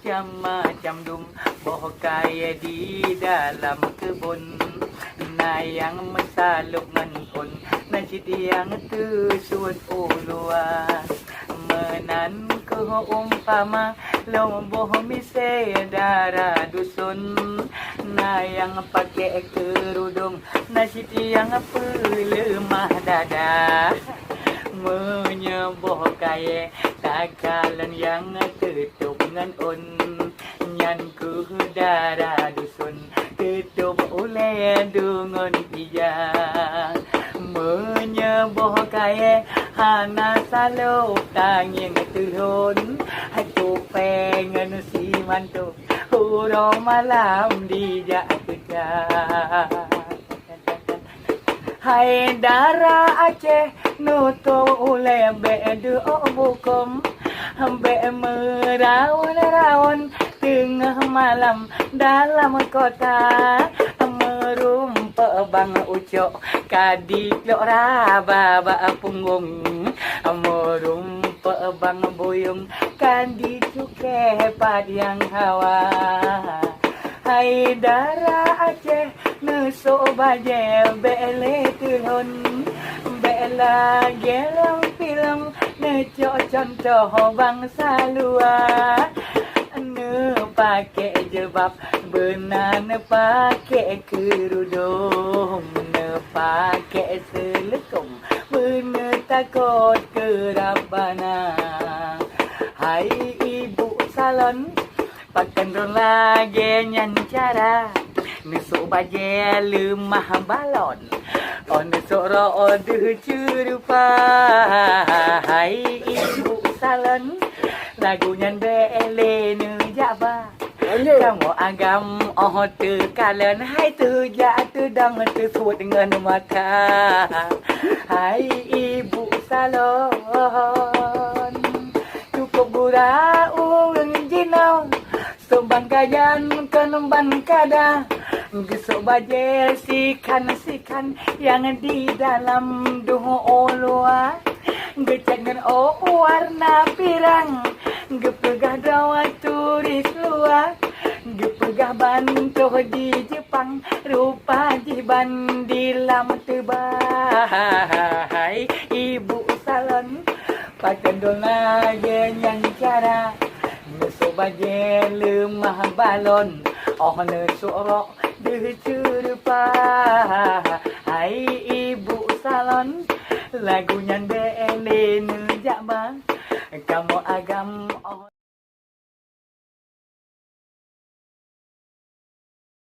macam-macam boh kaya di dalam kebun. Nah yang mensaluk menpun nasi tiang tersuat uluan. Menan ke umpama lomboh mise darah dusun. Nah yang pakai kerudung nasi tiang pelemah dada. Menyeboh kaya takalan yang tutup ngan un. Nyan ku darah dusun tutup oleh dungun ijang. Menyeboh kaya hana saluk tanging turun. Aku pengen si mantu hurung malam dijak kejang. Hai darah Aceh nutup oleh bedu bukum. Be meraun-raun tengah malam dalam kota. Merumpa bang ucok kadik lok raba punggung. Merumpa bang buyung kadik cukai yang hawa. Hai darah Aceh nusuk bajel bele turun. Bela gelam film necok contoh bangsa luar. Ne pakai jilbab benar ne pakai kerudung. Ne pakai selekung benar takut kerabana. Hai ibu salon pakan rong lagi nyan cara. Nusuk bajel lemah balon. Oh nusuk ro'o curupa. Hai ibu salon lagu nyan bele nu jaba. Kamu agam oh tu kalen. Hai tu ja tu dang tu suat dengan mata. Hai ibu salon cukup gura uang jinau. Sobang kayan kenemban kada. Gesok bajel sikan yang di dalam duho olua. Gecek dengan warna pirang. Gepegah dawa turis luar. Gepegah bantuh di Jepang. Rupa jiban di lam tebahai. Ibu salon pakai dona yang cara. Nusuk bajel lemah balon. Oh nusuk rok curupa. Hai ibu salon lagu nyan bele nu jaba. Kamu agak